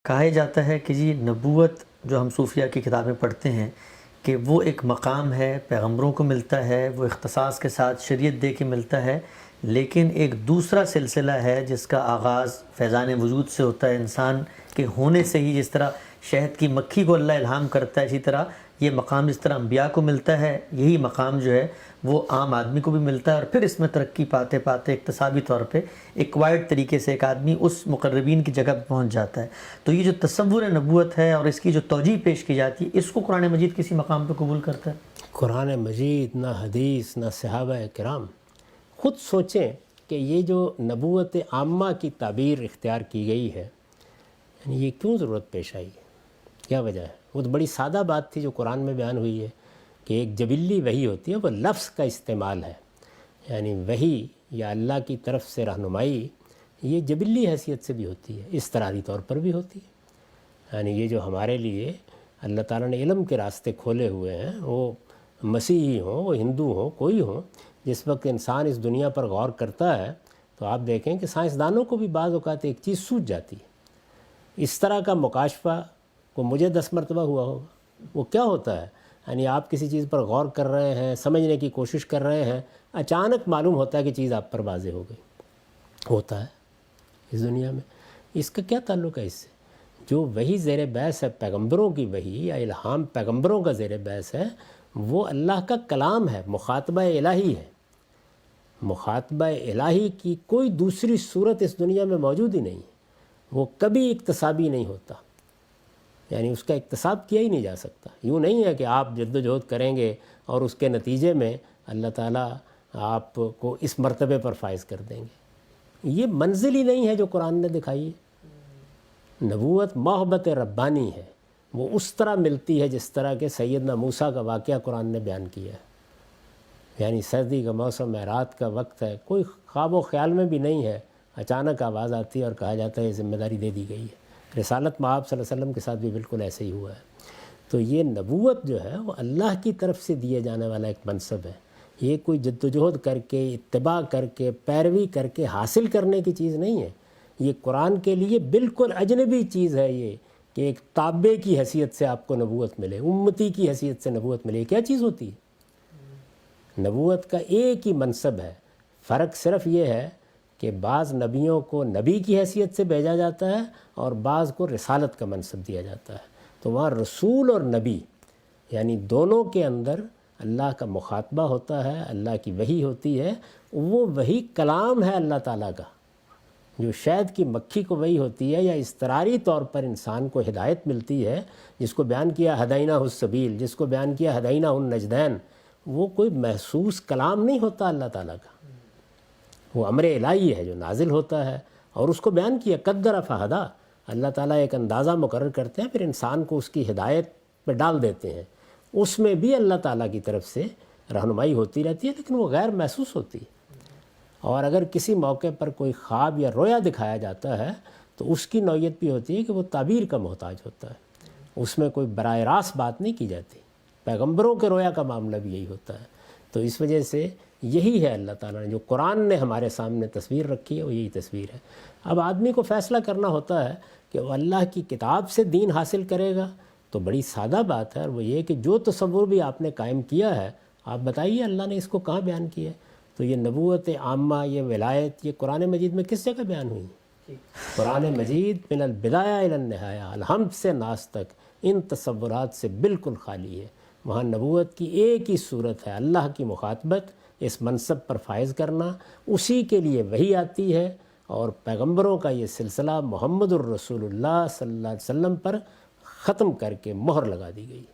کہا جاتا ہے کہ جی نبوت جو ہم صوفیہ کی کتابیں پڑھتے ہیں کہ وہ ایک مقام ہے، پیغمبروں کو ملتا ہے، وہ اختصاص کے ساتھ شریعت دے کے ملتا ہے، لیکن ایک دوسرا سلسلہ ہے جس کا آغاز فیضان وجود سے ہوتا ہے، انسان کے ہونے سے ہی جس طرح شہد کی مکھی کو اللہ الہام کرتا ہے، اسی طرح یہ مقام جس طرح انبیاء کو ملتا ہے، یہی مقام جو ہے وہ عام آدمی کو بھی ملتا ہے، اور پھر اس میں ترقی پاتے پاتے اقتصابی طور پہ ایکوائرڈ طریقے سے ایک آدمی اس مقربین کی جگہ پہ پہنچ جاتا ہے۔ تو یہ جو تصور نبوت ہے اور اس کی جو توجیہ پیش کی جاتی ہے، اس کو قرآن مجید کسی مقام پہ قبول کرتا ہے؟ قرآن مجید نہ حدیث نہ صحابہ کرام۔ خود سوچیں کہ یہ جو نبوت عامہ کی تعبیر اختیار کی گئی ہے، یعنی یہ کیوں ضرورت پیش آئی ہے؟ کیا وجہ ہے؟ وہ تو بڑی سادہ بات تھی جو قرآن میں بیان ہوئی ہے کہ ایک جبلی وحی ہوتی ہے، وہ لفظ کا استعمال ہے، یعنی وحی یا اللہ کی طرف سے رہنمائی یہ جبلی حیثیت سے بھی ہوتی ہے، اضطراری طور پر بھی ہوتی ہے۔ یعنی یہ جو ہمارے لیے اللہ تعالیٰ نے علم کے راستے کھولے ہوئے ہیں، وہ مسیحی ہوں، وہ ہندو ہوں، کوئی ہوں، جس وقت انسان اس دنیا پر غور کرتا ہے تو آپ دیکھیں کہ سائنسدانوں کو بھی بعض اوقات ایک چیز سوجھ جاتی ہے۔ اس طرح کا مکاشفہ کو مجھے 10 مرتبہ ہوا ہوگا۔ وہ کیا ہوتا ہے؟ یعنی آپ کسی چیز پر غور کر رہے ہیں، سمجھنے کی کوشش کر رہے ہیں، اچانک معلوم ہوتا ہے کہ چیز آپ پر واضح ہو گئی۔ ہوتا ہے اس دنیا میں۔ اس کا کیا تعلق ہے اس سے؟ جو وحی زیر بحث ہے، پیغمبروں کی وحی یا الہام پیغمبروں کا زیر بحث ہے، وہ اللہ کا کلام ہے، مخاطبہ الہی ہے۔ مخاطبہ الہی کی کوئی دوسری صورت اس دنیا میں موجود ہی نہیں ہے۔ وہ کبھی اکتسابی نہیں ہوتا، یعنی اس کا اکتساب کیا ہی نہیں جا سکتا۔ یوں نہیں ہے کہ آپ جد و جہد کریں گے اور اس کے نتیجے میں اللہ تعالیٰ آپ کو اس مرتبے پر فائز کر دیں گے۔ یہ منزل ہی نہیں ہے جو قرآن نے دکھائی ہے۔ نبوت محبت ربانی ہے، وہ اس طرح ملتی ہے جس طرح کہ سیدنا موسیٰ کا واقعہ قرآن نے بیان کیا ہے۔ یعنی سردی کا موسم ہے، رات کا وقت ہے، کوئی خواب و خیال میں بھی نہیں ہے، اچانک آواز آتی ہے اور کہا جاتا ہے یہ ذمہ داری دے دی گئی ہے۔ رسالت مآب صلی اللہ علیہ وسلم کے ساتھ بھی بالکل ایسے ہی ہوا ہے۔ تو یہ نبوت جو ہے وہ اللہ کی طرف سے دیے جانے والا ایک منصب ہے۔ یہ کوئی جد و جہد کر کے، اتباع کر کے، پیروی کر کے حاصل کرنے کی چیز نہیں ہے۔ یہ قرآن کے لیے بالکل اجنبی چیز ہے، یہ کہ ایک تابع کی حیثیت سے آپ کو نبوت ملے، امتی کی حیثیت سے نبوت ملے۔ کیا چیز ہوتی ہے؟ نبوت کا ایک ہی منصب ہے، فرق صرف یہ ہے کہ بعض نبیوں کو نبی کی حیثیت سے بھیجا جاتا ہے اور بعض کو رسالت کا منصب دیا جاتا ہے۔ تو وہاں رسول اور نبی یعنی دونوں کے اندر اللہ کا مخاطبہ ہوتا ہے، اللہ کی وحی ہوتی ہے۔ وہ وحی کلام ہے اللہ تعالیٰ کا، جو شہد کی مکھی کو وحی ہوتی ہے یا اضطراری طور پر انسان کو ہدایت ملتی ہے، جس کو بیان کیا ہدیناہ السبیل، جس کو بیان کیا ہدیناہ النجدین، وہ کوئی محسوس کلام نہیں ہوتا اللہ تعالیٰ کا۔ وہ امر الہی ہے جو نازل ہوتا ہے، اور اس کو بیان کیا قدر فہدا۔ اللہ تعالیٰ ایک اندازہ مقرر کرتے ہیں، پھر انسان کو اس کی ہدایت پہ ڈال دیتے ہیں۔ اس میں بھی اللہ تعالیٰ کی طرف سے رہنمائی ہوتی رہتی ہے، لیکن وہ غیر محسوس ہوتی ہے۔ اور اگر کسی موقع پر کوئی خواب یا رویا دکھایا جاتا ہے تو اس کی نوعیت بھی ہوتی ہے کہ وہ تعبیر کا محتاج ہوتا ہے، اس میں کوئی براہ راست بات نہیں کی جاتی۔ پیغمبروں کے رویا کا معاملہ بھی یہی ہوتا ہے۔ تو اس وجہ سے یہی ہے اللہ تعالیٰ نے جو قرآن نے ہمارے سامنے تصویر رکھی ہے، وہ یہی تصویر ہے۔ اب آدمی کو فیصلہ کرنا ہوتا ہے کہ وہ اللہ کی کتاب سے دین حاصل کرے گا، تو بڑی سادہ بات ہے، اور وہ یہ کہ جو تصور بھی آپ نے قائم کیا ہے، آپ بتائیے اللہ نے اس کو کہاں بیان کیا ہے؟ تو یہ نبوت عامہ، یہ ولایت، یہ قرآن مجید میں کس جگہ بیان ہوئی؟ قرآن مجید من البدایہ الی النہایہ، الحمد سے ناس تک ان تصورات سے بالکل خالی ہے۔ وہاں نبوت کی ایک ہی صورت ہے، اللہ کی مخاطبت، اس منصب پر فائز کرنا، اسی کے لیے وحی آتی ہے، اور پیغمبروں کا یہ سلسلہ محمد الرسول اللہ صلی اللہ علیہ وسلم پر ختم کر کے مہر لگا دی گئی۔